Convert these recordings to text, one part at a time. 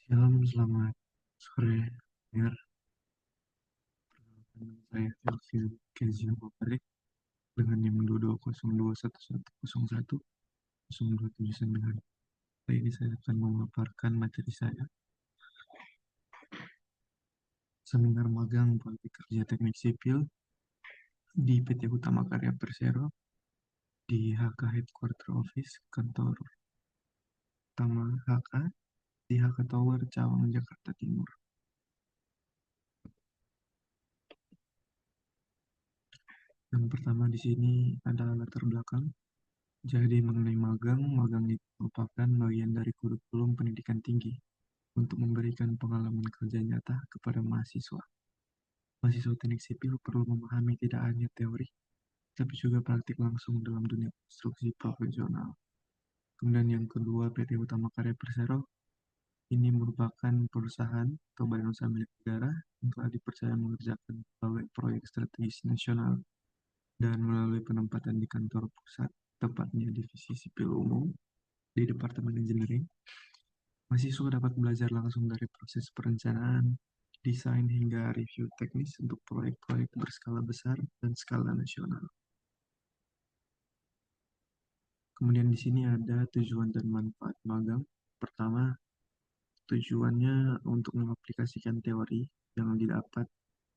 Shalom, selamat sore. Dengar, perkenalkan saya Elvin Kezia Mobarik dengan NIM 220211010279. Kali ini saya akan memaparkan materi saya, seminar magang politik kerja teknik sipil di PT Utama Karya Persero di HK Headquarter Office, kantor utama HK di HK Tower, Cawang, Jakarta Timur. Yang pertama di sini adalah latar belakang. Jadi mengenai magang, magang itu merupakan bagian dari kurikulum pendidikan tinggi untuk memberikan pengalaman kerja nyata kepada mahasiswa. Mahasiswa teknik sipil perlu memahami tidak hanya teori, tapi juga praktik langsung dalam dunia konstruksi profesional. Kemudian yang kedua, PT Utama Karya Persero ini merupakan perusahaan atau badan usaha milik negara yang telah dipercaya mengerjakan berbagai proyek strategis nasional dan melalui penempatan di kantor pusat, tepatnya divisi sipil umum di Departemen Engineering. Mahasiswa dapat belajar langsung dari proses perencanaan, desain hingga review teknis untuk proyek-proyek berskala besar dan skala nasional. Kemudian di sini ada tujuan dan manfaat magang. Pertama, tujuannya untuk mengaplikasikan teori yang didapat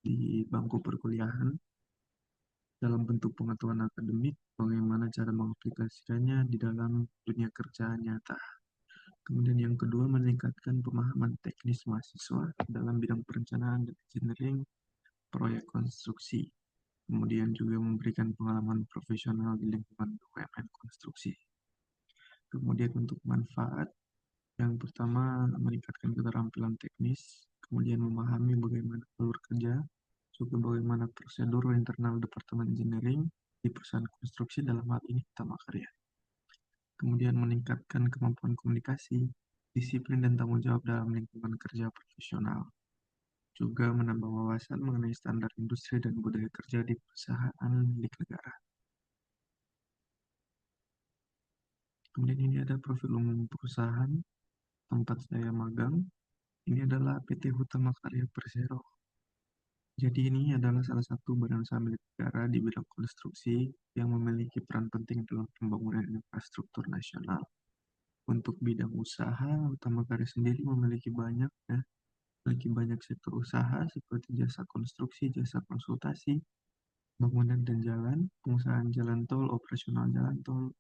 di bangku perkuliahan dalam bentuk pengetahuan akademik, bagaimana cara mengaplikasikannya di dalam dunia kerja nyata. Kemudian yang kedua, meningkatkan pemahaman teknis mahasiswa dalam bidang perencanaan dan engineering proyek konstruksi. Kemudian juga memberikan pengalaman profesional di lingkungan BUMN konstruksi. Kemudian untuk manfaat, yang pertama meningkatkan keterampilan teknis, kemudian memahami bagaimana alur kerja, juga bagaimana prosedur internal Departemen Engineering di perusahaan konstruksi dalam hal ini Utama Karya. Kemudian meningkatkan kemampuan komunikasi, disiplin dan tanggung jawab dalam lingkungan kerja profesional. Juga menambah wawasan mengenai standar industri dan budaya kerja di perusahaan milik negara. Kemudian ini ada profil umum perusahaan tempat saya magang. Ini adalah PT Hutama Karya Persero. Jadi ini adalah salah satu badan usaha milik negara di bidang konstruksi yang memiliki peran penting dalam pembangunan infrastruktur nasional. Untuk bidang usaha, Hutama Karya sendiri memiliki banyak sektor usaha seperti jasa konstruksi, jasa konsultasi, bangunan dan jalan, pengusahaan jalan tol, operasional jalan tol,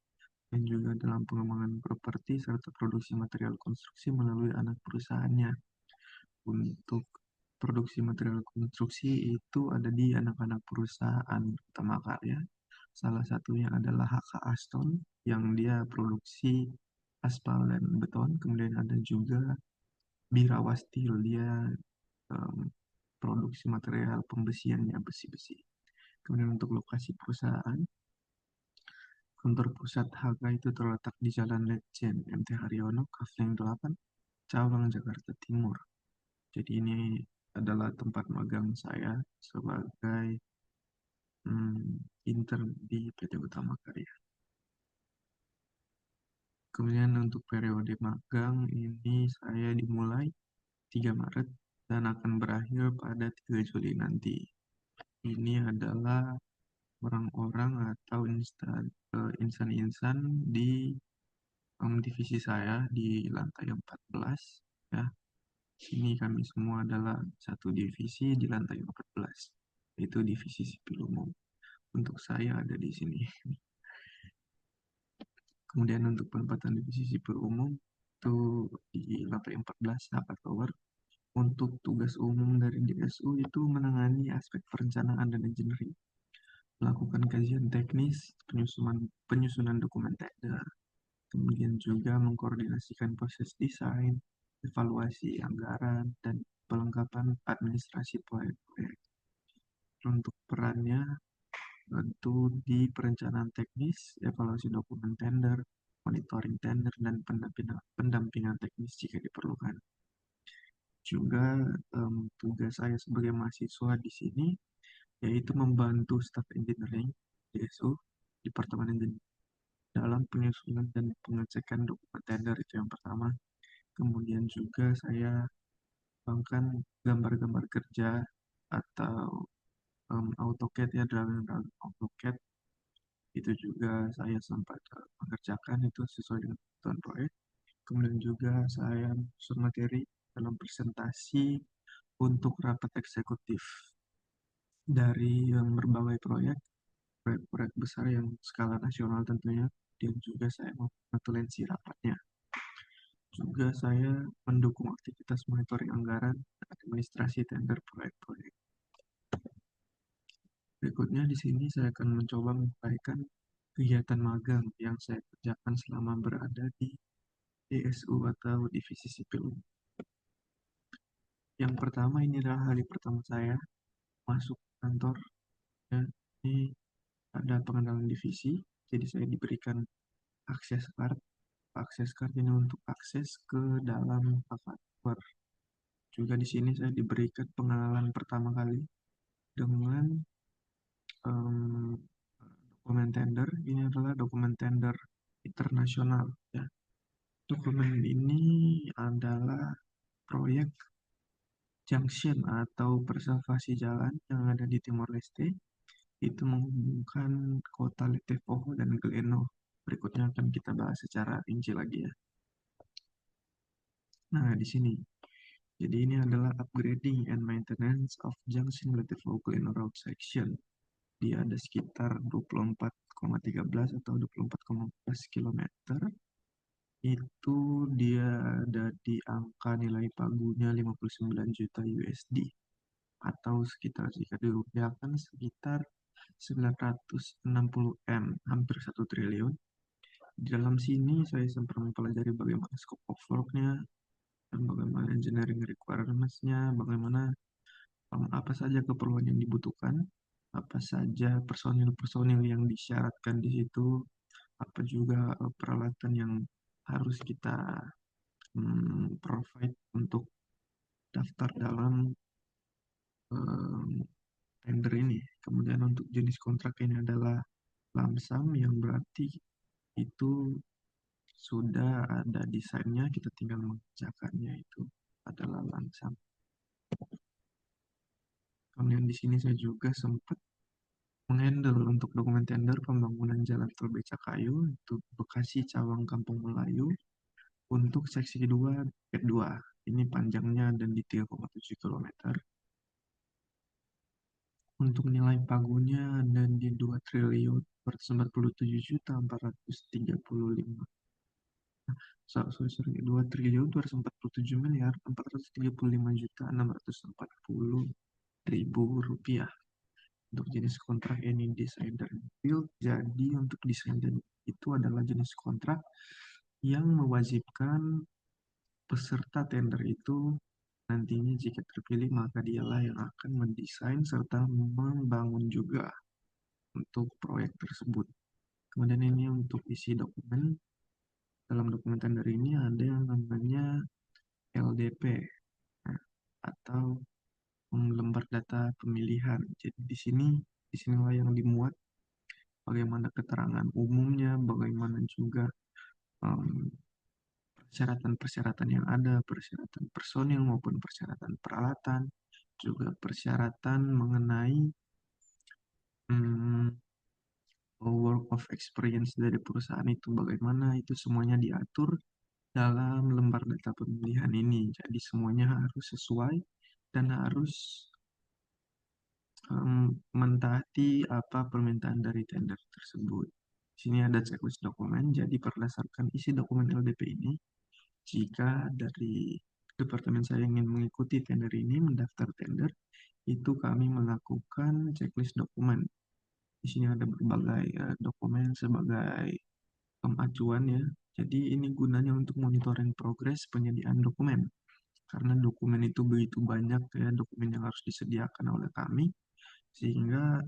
dan juga dalam pengembangan properti serta produksi material konstruksi melalui anak perusahaannya. Untuk produksi material konstruksi itu ada di anak-anak perusahaan Utama Karya. Salah satunya adalah HK Aston yang dia produksi aspal dan beton. Kemudian ada juga Birawa Steel, dia em, produksi material pembesiannya besi-besi. Kemudian untuk lokasi perusahaan, kantor pusat HK itu terletak di Jalan Letjen MT Haryono, Kavling 8, Cawang, Jakarta Timur. Jadi ini adalah tempat magang saya sebagai intern di PT Utama Karya. Kemudian untuk periode magang ini saya dimulai 3 Maret dan akan berakhir pada 3 Juli nanti. Ini adalah orang-orang atau insan-insan di divisi saya di lantai 14 ya. Sini kami semua adalah satu divisi di lantai 14, yaitu divisi sipil umum. Untuk saya ada di sini. Kemudian untuk penempatan divisi sipil umum itu di lantai 14 Haka Tower. Untuk tugas umum dari DSU itu menangani aspek perencanaan dan engineering, melakukan kajian teknis, penyusunan dokumen tender, kemudian juga mengkoordinasikan proses desain, evaluasi anggaran, dan pelengkapan administrasi proyek-proyek. Untuk perannya tentu di perencanaan teknis, evaluasi dokumen tender, monitoring tender, dan pendampingan teknis jika diperlukan. Juga tugas saya sebagai mahasiswa di sini yaitu membantu staf engineering DSU, Departemen Engineering, dalam penyusunan dan pengecekan dokumen tender itu yang pertama. kemudian juga saya kembangkan gambar-gambar kerja atau AutoCAD ya, drawing AutoCAD itu juga saya sempat mengerjakan itu sesuai dengan kebutuhan proyek. Kemudian juga saya susun materi dalam presentasi untuk rapat eksekutif dari berbagai proyek-proyek besar yang skala nasional tentunya, dan juga saya mengulensi rapatnya. Juga saya mendukung aktivitas monitoring anggaran dan administrasi tender proyek-proyek. Berikutnya di sini saya akan mencoba menguraikan kegiatan magang yang saya kerjakan selama berada di DSU atau Divisi Sipil. Yang pertama, ini adalah hari pertama saya masuk kantor. Ya, ini ada pengenalan divisi, jadi saya diberikan akses card. Akses card ini untuk akses ke dalam kantor. Juga di sini saya diberikan pengenalan pertama kali dengan em, dokumen tender. Ini adalah dokumen tender internasional. Ya. Dokumen ini adalah proyek junction atau preservasi jalan yang ada di Timor Leste. Itu menghubungkan kota Letepoho dan Gleno. Berikutnya akan kita bahas secara rinci lagi ya. Nah, di sini. Jadi ini adalah upgrading and maintenance of Junction Letepoho Gleno Road Section. Dia ada sekitar 24,13 atau 24,14 km. Itu dia ada di angka nilai pagunya 59 juta USD atau sekitar jika dirupiahkan sekitar 960 M, hampir 1 triliun. Di dalam sini saya sempat mempelajari bagaimana scope of work-nya, dan bagaimana engineering requirements-nya, bagaimana apa saja keperluan yang dibutuhkan, apa saja personil-personil yang disyaratkan di situ, apa juga peralatan yang harus kita provide untuk daftar dalam em, tender ini. Kemudian untuk jenis kontrak ini adalah lamsam yang berarti itu sudah ada desainnya, kita tinggal mengerjakannya, itu adalah lamsam. Kemudian di sini saya juga sempat menghandle untuk dokumen tender pembangunan jalan tol Becakayu itu Bekasi Cawang Kampung Melayu untuk seksi kedua kedua. Ini panjangnya dan di 3,7 km. Untuk nilai pagunya dan di 2 triliun 447 juta 435 2 triliun 247 miliar 435 juta 640 ribu rupiah untuk jenis kontrak ini desain dan build. Jadi untuk desain dan itu adalah jenis kontrak yang mewajibkan peserta tender itu nantinya jika terpilih maka dialah yang akan mendesain serta membangun juga untuk proyek tersebut. Kemudian ini untuk isi dokumen. Dalam dokumen tender ini ada yang namanya LDP, nah, atau lembar data pemilihan. Jadi disinilah yang dimuat bagaimana keterangan umumnya, bagaimana juga em, persyaratan-persyaratan yang ada, persyaratan personil maupun persyaratan peralatan, juga persyaratan mengenai mm, work of experience dari perusahaan itu, bagaimana itu semuanya diatur dalam lembar data pemilihan ini. Jadi semuanya harus sesuai dan harus mentaati apa permintaan dari tender tersebut. Di sini ada checklist dokumen, jadi berdasarkan isi dokumen LDP ini, jika dari departemen saya ingin mengikuti tender ini, mendaftar tender, itu kami melakukan checklist dokumen. Di sini ada berbagai dokumen sebagai acuan ya. Jadi ini gunanya untuk monitoring progres penyediaan dokumen. Karena dokumen itu begitu banyak ya, dokumen yang harus disediakan oleh kami, sehingga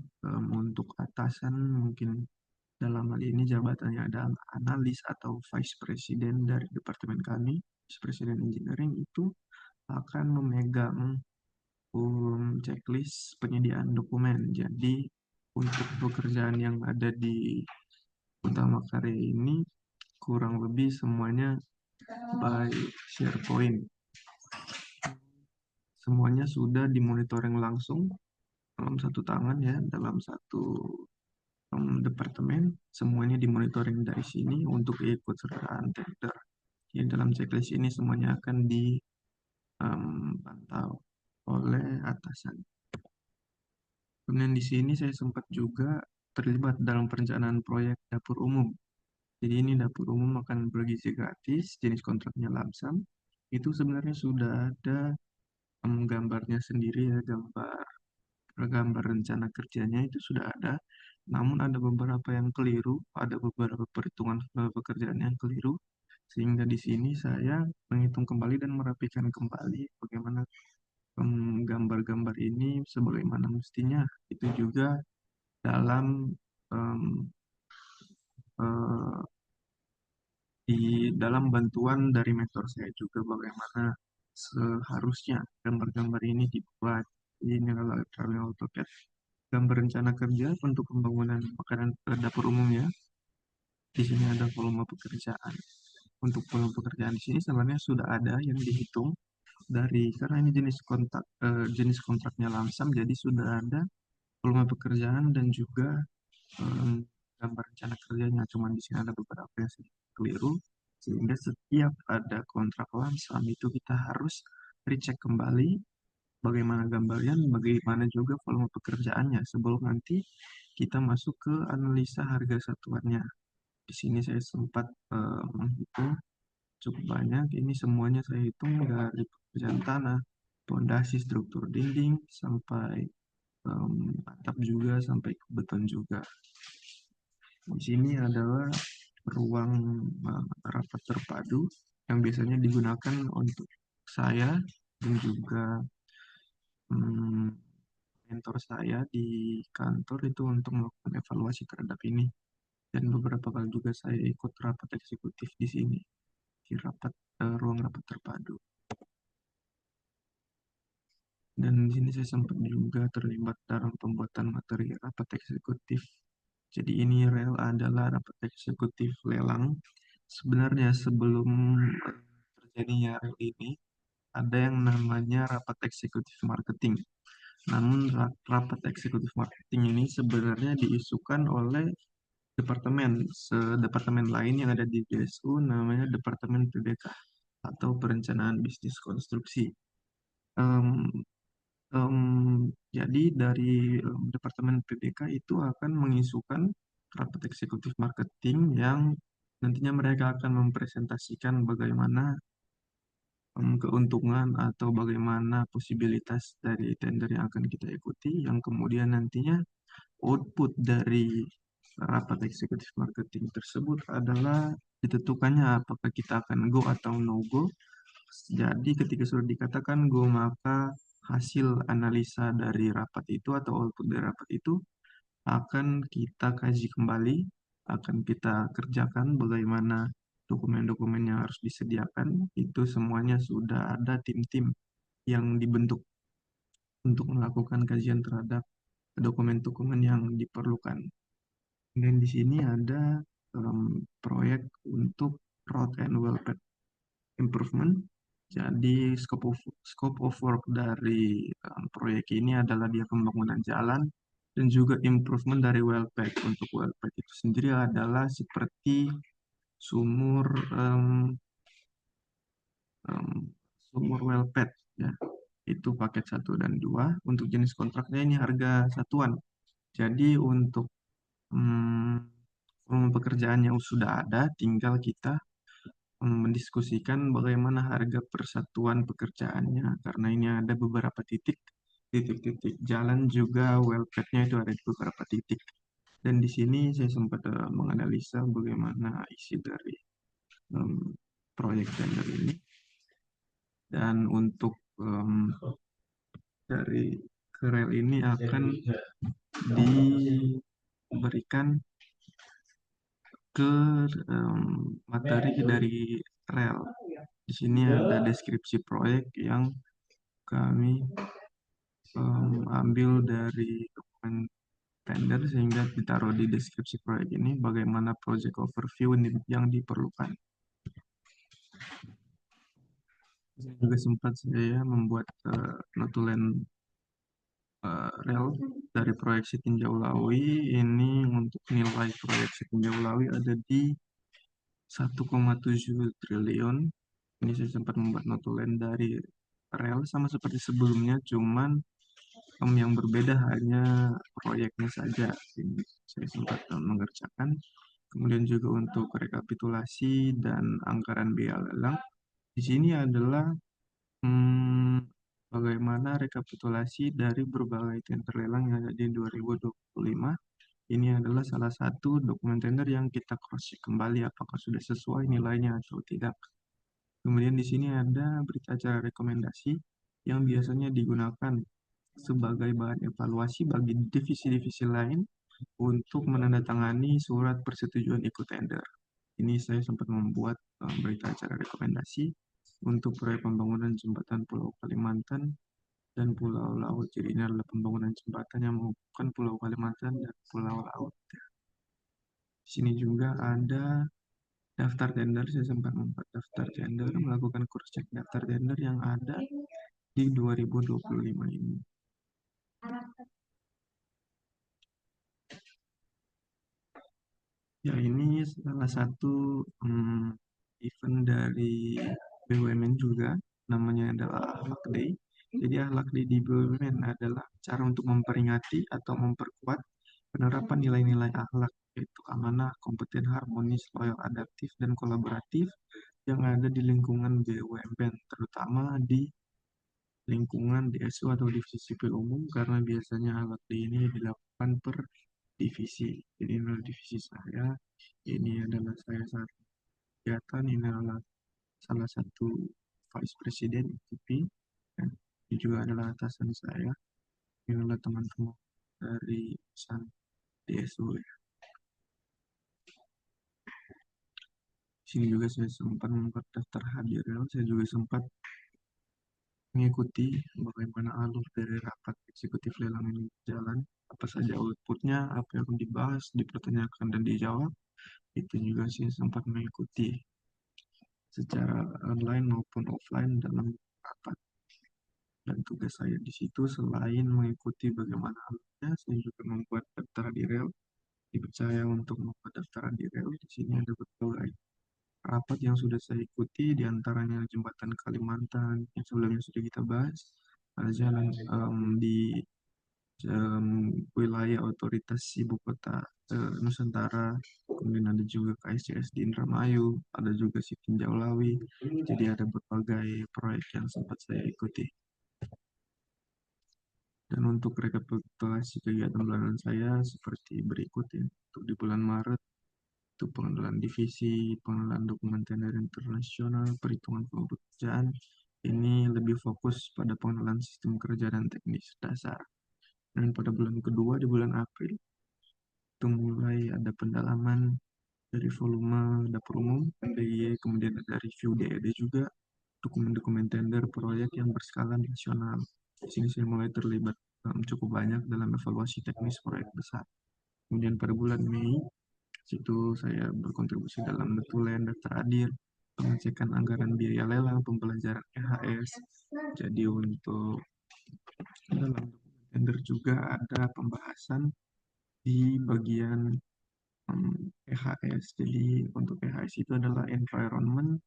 untuk atasan mungkin dalam hal ini jabatannya adalah analis atau vice president dari departemen kami, vice president engineering itu akan memegang checklist penyediaan dokumen. Jadi untuk pekerjaan yang ada di Utama Karya ini kurang lebih semuanya by SharePoint. Semuanya sudah dimonitoring langsung dalam satu tangan ya, dalam satu departemen. Semuanya dimonitoring dari sini untuk ikut sertaan tender. Jadi dalam checklist ini semuanya akan dipantau oleh atasan. Kemudian di sini saya sempat juga terlibat dalam perencanaan proyek dapur umum. Jadi ini dapur umum akan bergizi gratis, jenis kontraknya lamsam. Itu sebenarnya sudah ada gambarnya sendiri ya, gambar gambar rencana kerjanya itu sudah ada. Namun ada beberapa yang keliru, ada beberapa perhitungan pekerjaan yang keliru. Sehingga di sini saya menghitung kembali dan merapikan kembali bagaimana gambar-gambar ini sebagaimana mestinya. Itu juga dalam em, eh, di dalam bantuan dari mentor saya juga bagaimana seharusnya gambar-gambar ini dibuat. Ini adalah Electronic AutoCAD. Gambar rencana kerja untuk pembangunan makanan dapur umumnya. Di sini ada volume pekerjaan. Untuk volume pekerjaan di sini sebenarnya sudah ada yang dihitung dari karena ini jenis kontraknya lamsam, jadi sudah ada volume pekerjaan dan juga gambar rencana kerjanya. Cuma di sini ada beberapa yang sedikit keliru, sehingga setiap ada kontrak lamsam itu kita harus recheck kembali bagaimana gambarnya, bagaimana juga volume pekerjaannya sebelum nanti kita masuk ke analisa harga satuannya. Di sini saya sempat menghitung cukup banyak. Ini semuanya saya hitung dari pekerjaan tanah, pondasi, struktur dinding, sampai atap juga, sampai ke beton juga. Di sini adalah ruang rapat terpadu yang biasanya digunakan untuk saya dan juga hmm, mentor saya di kantor itu untuk melakukan evaluasi terhadap ini. Dan beberapa kali juga saya ikut rapat eksekutif di sini, di ruang rapat terpadu. Dan di sini saya sempat juga terlibat dalam pembuatan materi rapat eksekutif. Jadi ini rel adalah rapat eksekutif lelang. Sebenarnya sebelum terjadinya rel ini, ada yang namanya rapat eksekutif marketing. Namun rapat eksekutif marketing ini sebenarnya diisukan oleh departemen lain yang ada di BSU, namanya Departemen PBK atau Perencanaan Bisnis Konstruksi. Em, jadi dari Departemen PBK itu akan mengisukan rapat eksekutif marketing yang nantinya mereka akan mempresentasikan bagaimana keuntungan atau bagaimana posibilitas dari tender yang akan kita ikuti, yang kemudian nantinya output dari rapat eksekutif marketing tersebut adalah ditentukannya apakah kita akan go atau no go. Jadi ketika sudah dikatakan go, maka hasil analisa dari rapat itu atau output dari rapat itu akan kita kaji kembali, akan kita kerjakan bagaimana dokumen-dokumen yang harus disediakan. Itu semuanya sudah ada tim-tim yang dibentuk untuk melakukan kajian terhadap dokumen-dokumen yang diperlukan. Dan di sini ada proyek untuk road and welfare improvement. Jadi scope of work dari proyek ini adalah dia pembangunan jalan dan juga improvement dari wellpack. Untuk wellpack itu sendiri adalah seperti sumur em, sumur wellpack ya. Itu paket satu dan dua. Untuk jenis kontraknya ini harga satuan. Jadi untuk pekerjaan yang sudah ada, tinggal kita mendiskusikan bagaimana harga persatuan pekerjaannya karena ini ada beberapa titik-titik jalan juga wellpacknya itu ada di beberapa titik dan di sini saya sempat menganalisa bagaimana isi dari em, proyek tender ini dan untuk dari kerel ini akan diberikan ke materi dari rel. Di sini ada deskripsi proyek yang kami ambil dari dokumen tender sehingga ditaruh di deskripsi proyek ini bagaimana project overview yang diperlukan. Saya juga sempat saya membuat notulen rel dari proyeksi tinjau Lawi. Ini untuk nilai proyeksi tinjau Lawi ada di 1,7 triliun. Ini saya sempat membuat notulen dari rel sama seperti sebelumnya, cuman yang berbeda hanya proyeknya saja. Ini saya sempat mengerjakan. Kemudian juga untuk rekapitulasi dan anggaran biaya lelang. Di sini adalah bagaimana rekapitulasi dari berbagai tender lelang yang ada di 2025. Ini adalah salah satu dokumen tender yang kita cross check kembali apakah sudah sesuai nilainya atau tidak. Kemudian di sini ada berita acara rekomendasi yang biasanya digunakan sebagai bahan evaluasi bagi divisi-divisi lain untuk menandatangani surat persetujuan ikut tender. Ini saya sempat membuat berita acara rekomendasi untuk proyek pembangunan jembatan Pulau Kalimantan dan Pulau Laut. Jadi ini adalah pembangunan jembatan yang menghubungkan Pulau Kalimantan dan Pulau Laut. Di sini juga ada daftar tender. Saya sempat membuat daftar tender, melakukan cross check daftar tender yang ada di 2025 ini. Ya, ini salah satu event dari BUMN juga, namanya adalah Akhlak Day. Jadi Akhlak Day di BUMN adalah cara untuk memperingati atau memperkuat penerapan nilai-nilai akhlak, yaitu amanah, kompeten, harmonis, loyal, adaptif, dan kolaboratif yang ada di lingkungan BUMN, terutama di lingkungan DSU atau divisi sipil umum, karena biasanya Akhlak Day ini dilakukan per divisi. Jadi ini adalah divisi saya, ini adalah saya saat kegiatan, ini adalah salah satu vice president ITP, dan ini juga adalah atasan saya, ini adalah teman-teman dari pesan DSU ya. Di sini juga saya sempat membuat daftar hadir, saya juga sempat mengikuti bagaimana alur dari rapat eksekutif lelang ini berjalan, apa saja outputnya, apa yang dibahas, dipertanyakan dan dijawab. Itu juga saya sempat mengikuti secara online maupun offline dalam rapat. Dan tugas saya di situ selain mengikuti bagaimana alurnya, saya juga membuat daftar di rel. Dipercaya untuk membuat daftar di rel. Di sini ada berbagai rapat yang sudah saya ikuti, diantaranya jembatan Kalimantan yang sebelumnya sudah kita bahas, ada jalan di wilayah otoritas ibu kota Nusantara, kemudian ada juga KSCS di Indramayu, ada juga Sitinjau Lawi, jadi ada berbagai proyek yang sempat saya ikuti. Dan untuk rekapitulasi kegiatan bulanan saya seperti berikut ya. Untuk di bulan Maret, itu pengenalan divisi, pengenalan dokumen tender internasional, perhitungan pekerjaan. Ini lebih fokus pada pengenalan sistem kerja dan teknis dasar. Dan pada bulan kedua, di bulan April, itu mulai ada pendalaman dari volume dapur umum, PDY, kemudian ada review DED juga, dokumen-dokumen tender proyek yang berskala nasional. Di sini saya mulai terlibat cukup banyak dalam evaluasi teknis proyek besar. Kemudian pada bulan Mei, situ saya berkontribusi dalam notulen daftar hadir, pengecekan anggaran biaya lelang, pembelajaran EHS. Jadi untuk dalam dokumen tender juga ada pembahasan di bagian EHS. Jadi untuk EHS itu adalah environment,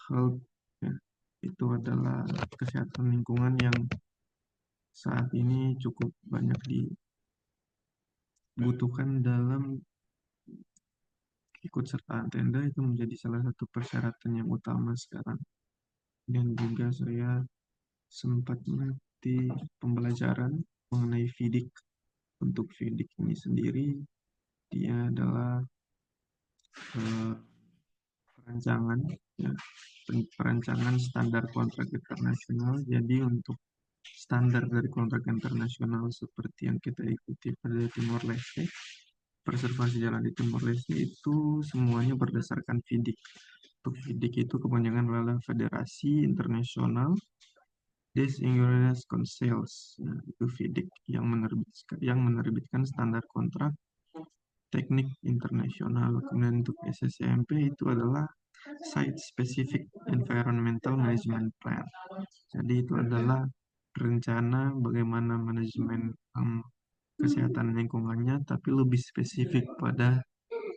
health, ya. Itu adalah kesehatan lingkungan yang saat ini cukup banyak dibutuhkan dalam ikut serta tenda, itu menjadi salah satu persyaratan yang utama sekarang. Dan juga saya sempat mengikuti pembelajaran mengenai FIDIC. Untuk FIDIC ini sendiri, dia adalah eh, perancangan ya, perancangan standar kontrak internasional. Jadi untuk standar dari kontrak internasional seperti yang kita ikuti pada Timor Leste, preservasi jalan di Timor Leste itu semuanya berdasarkan FIDIC. Untuk FIDIC itu kepanjangan adalah Federasi Internasional des Insurance Councils. Nah, itu FIDIC yang menerbitkan standar kontrak teknik internasional. Kemudian untuk SSCMP itu adalah Site Specific Environmental Management Plan. Jadi itu adalah rencana bagaimana manajemen kesehatan lingkungannya, tapi lebih spesifik pada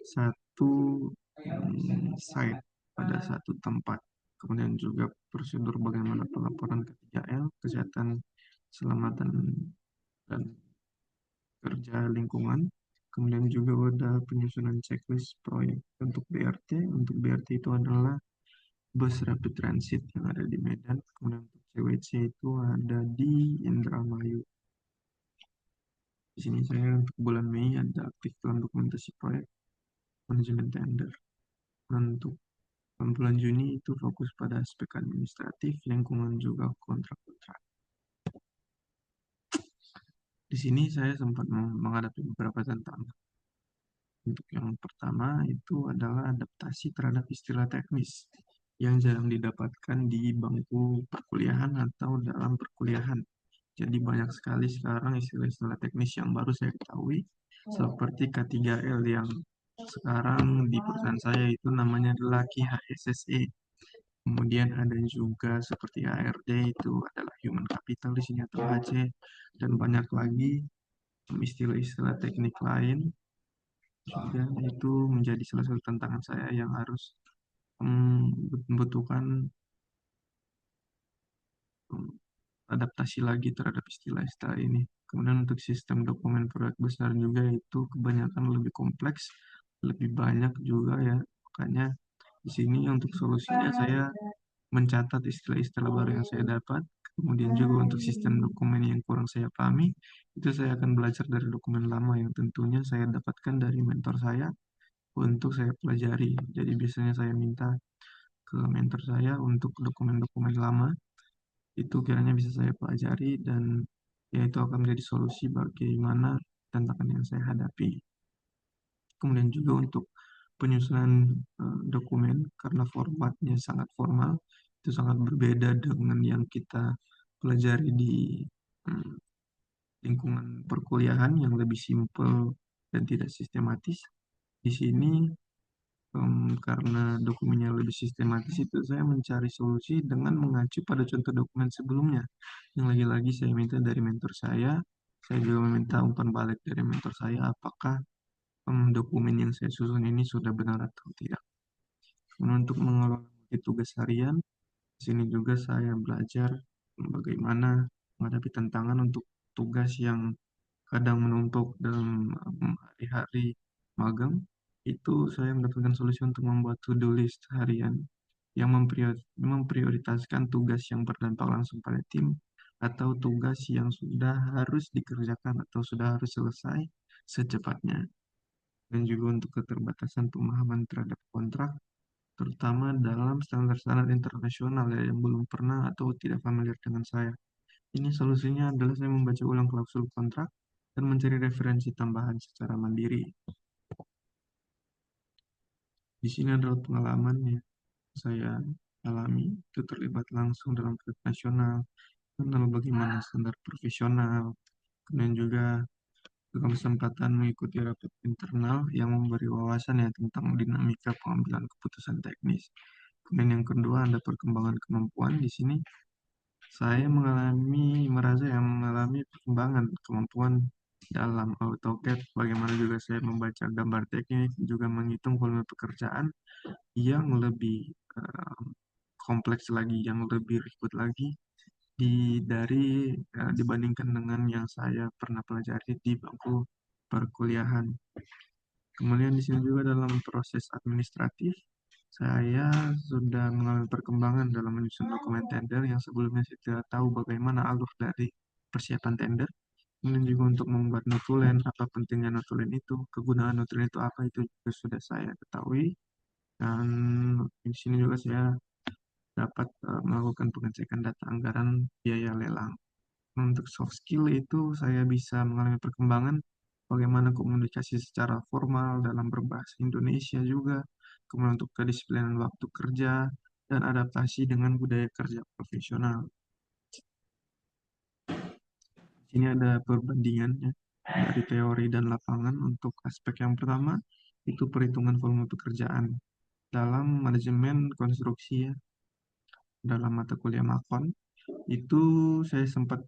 satu site, pada satu tempat. Kemudian juga prosedur bagaimana pelaporan ke 3L, kesehatan, keselamatan, dan kerja lingkungan. Kemudian juga ada penyusunan checklist proyek untuk BRT. Untuk BRT itu adalah bus rapid transit yang ada di Medan. Kemudian untuk CWC itu ada di Indramayu. Di sini saya untuk bulan Mei ada aktif dalam dokumentasi proyek manajemen tender. Untuk bulan Juni itu fokus pada aspek administratif, lingkungan juga kontrak-kontrak. Di sini saya sempat menghadapi beberapa tantangan. Untuk yang pertama itu adalah adaptasi terhadap istilah teknis yang jarang didapatkan di bangku perkuliahan atau dalam perkuliahan. Jadi banyak sekali sekarang istilah-istilah teknis yang baru saya ketahui, seperti K3L yang sekarang di perusahaan saya itu namanya adalah KHSSE. Kemudian ada juga seperti HRD itu adalah Human Capital di sini atau HC, dan banyak lagi istilah-istilah teknik lain juga. Itu menjadi salah satu tantangan saya yang harus membutuhkan mm, adaptasi lagi terhadap istilah-istilah ini. Kemudian untuk sistem dokumen proyek besar juga itu kebanyakan lebih kompleks, lebih banyak juga ya. Makanya di sini untuk solusinya saya mencatat istilah-istilah baru yang saya dapat. Kemudian juga untuk sistem dokumen yang kurang saya pahami, itu saya akan belajar dari dokumen lama yang tentunya saya dapatkan dari mentor saya untuk saya pelajari. Jadi biasanya saya minta ke mentor saya untuk dokumen-dokumen lama itu kiranya bisa saya pelajari, dan ya itu akan menjadi solusi bagaimana tantangan yang saya hadapi. Kemudian juga untuk penyusunan dokumen karena formatnya sangat formal, itu sangat berbeda dengan yang kita pelajari di mm, lingkungan perkuliahan yang lebih simpel dan tidak sistematis. Di sini karena dokumennya lebih sistematis, itu saya mencari solusi dengan mengacu pada contoh dokumen sebelumnya yang lagi-lagi saya minta dari mentor saya juga meminta umpan balik dari mentor saya apakah dokumen yang saya susun ini sudah benar atau tidak. Kemudian untuk mengelola tugas harian, di sini juga saya belajar bagaimana menghadapi tantangan untuk tugas yang kadang menumpuk dalam hari-hari magang. Itu saya mendapatkan solusi untuk membuat to-do list harian yang memprioritaskan tugas yang berdampak langsung pada tim atau tugas yang sudah harus dikerjakan atau sudah harus selesai secepatnya. Dan juga untuk keterbatasan pemahaman terhadap kontrak, terutama dalam standar-standar internasional ya, yang belum pernah atau tidak familiar dengan saya. Ini solusinya adalah saya membaca ulang klausul kontrak dan mencari referensi tambahan secara mandiri. Di sini adalah pengalaman yang saya alami, itu terlibat langsung dalam proyek nasional, kenal bagaimana standar profesional, kemudian juga kesempatan mengikuti rapat internal yang memberi wawasan ya tentang dinamika pengambilan keputusan teknis. Kemudian yang kedua ada perkembangan kemampuan. Di sini saya merasa yang mengalami perkembangan kemampuan dalam AutoCAD, bagaimana juga saya membaca gambar teknik, juga menghitung volume pekerjaan yang lebih eh, kompleks lagi, yang lebih ribet lagi dibandingkan dengan yang saya pernah pelajari di bangku perkuliahan. Kemudian di sini juga dalam proses administratif, saya sudah mengalami perkembangan dalam menyusun dokumen tender yang sebelumnya saya tidak tahu bagaimana alur dari persiapan tender. Kemudian juga untuk membuat notulen, apa pentingnya notulen itu, kegunaan notulen itu apa, itu juga sudah saya ketahui. Dan di sini juga saya dapat melakukan pengecekan data anggaran biaya lelang. Untuk soft skill itu saya bisa mengalami perkembangan bagaimana komunikasi secara formal dalam berbahasa Indonesia juga, kemudian untuk kedisiplinan waktu kerja, dan adaptasi dengan budaya kerja profesional. Di sini ada perbandingannya dari teori dan lapangan. Untuk aspek yang pertama, itu perhitungan volume pekerjaan. dalam manajemen konstruksi ya, dalam mata kuliah Makon. Itu saya sempat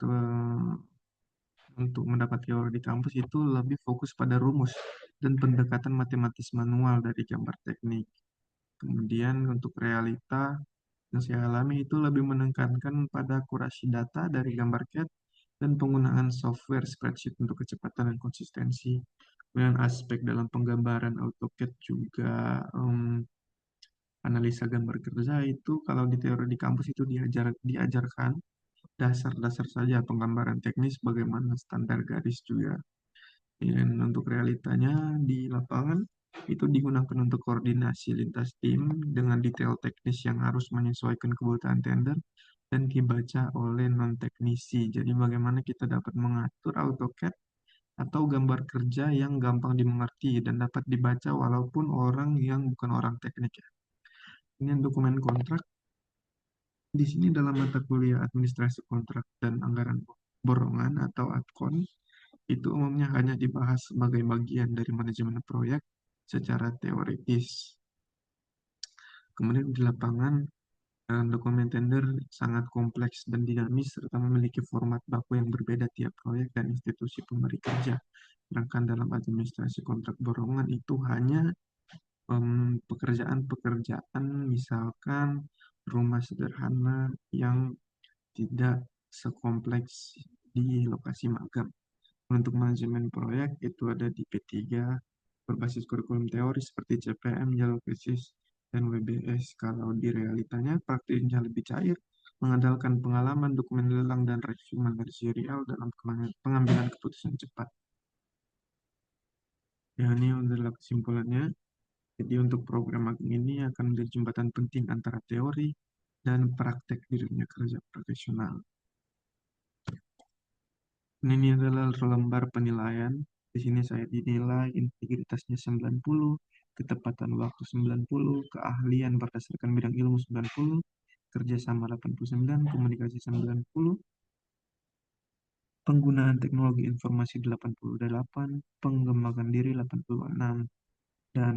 untuk mendapat teori di kampus itu lebih fokus pada rumus dan pendekatan matematis manual dari gambar teknik. Kemudian untuk realita yang saya alami itu lebih menekankan pada akurasi data dari gambar CAD dan penggunaan software spreadsheet untuk kecepatan dan konsistensi. Kemudian aspek dalam penggambaran AutoCAD juga analisa gambar kerja itu kalau di teori di kampus itu diajarkan dasar-dasar saja penggambaran teknis bagaimana standar garis juga. Dan untuk realitanya di lapangan itu digunakan untuk koordinasi lintas tim dengan detail teknis yang harus menyesuaikan kebutuhan tender dan dibaca oleh non-teknisi. Jadi bagaimana kita dapat mengatur AutoCAD atau gambar kerja yang gampang dimengerti dan dapat dibaca walaupun orang yang bukan orang teknik ya. Ini dokumen kontrak. Di sini dalam mata kuliah administrasi kontrak dan anggaran borongan atau ADKON itu umumnya hanya dibahas sebagai bagian dari manajemen proyek secara teoritis. Kemudian di lapangan, dokumen tender sangat kompleks dan dinamis serta memiliki format baku yang berbeda tiap proyek dan institusi pemberi kerja. Sedangkan dalam administrasi kontrak borongan itu hanya pekerjaan-pekerjaan misalkan rumah sederhana yang tidak sekompleks di lokasi magang. Untuk manajemen proyek itu ada di P3 berbasis kurikulum teori seperti CPM, jalur krisis, dan WBS. Kalau di realitanya praktiknya lebih cair, mengandalkan pengalaman, dokumen lelang, dan review manajerial dalam pengambilan keputusan cepat. Ya, ini adalah kesimpulannya. Jadi untuk program magang ini akan menjadi jembatan penting antara teori dan praktek di dunia kerja profesional. Ini adalah lembar penilaian. Di sini saya dinilai integritasnya 90, ketepatan waktu 90, keahlian berdasarkan bidang ilmu 90, kerjasama 89, komunikasi 90, penggunaan teknologi informasi 88, pengembangan diri 86, dan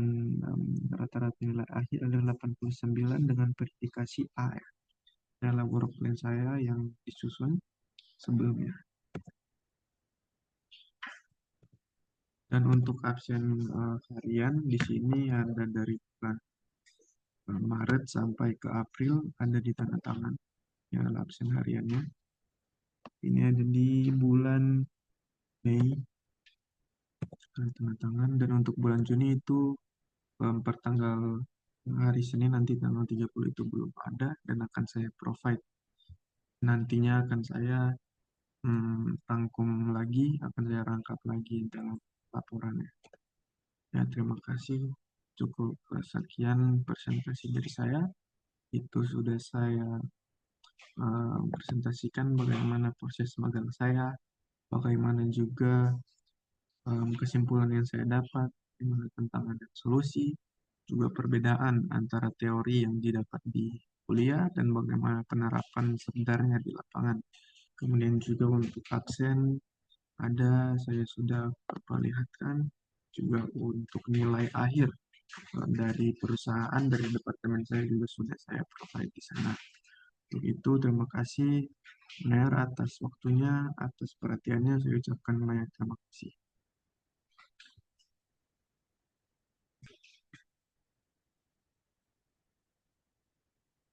rata-rata nilai akhir adalah 89 dengan verifikasi A. Ini adalah work plan saya yang disusun sebelumnya. Dan untuk absen harian di sini ada dari bulan Maret sampai ke April ada di tanda tangan ya absen hariannya. Ini ada di bulan Mei ada tanda tangan dan untuk bulan Juni itu per tanggal hari Senin nanti tanggal 30 itu belum ada dan akan saya provide. Nantinya akan saya rangkum lagi, akan saya rangkap lagi dalam laporannya. Ya, terima kasih. Cukup sekian presentasi dari saya. Itu sudah saya presentasikan bagaimana proses magang saya, bagaimana juga kesimpulan yang saya dapat, bagaimana tantangan dan solusi, juga perbedaan antara teori yang didapat di kuliah dan bagaimana penerapan sebenarnya di lapangan. Kemudian juga untuk absen, ada saya sudah perlihatkan juga untuk nilai akhir dari perusahaan, dari departemen saya juga sudah saya provide di sana. Untuk itu, terima kasih Ner atas waktunya, atas perhatiannya. Saya ucapkan banyak terima kasih.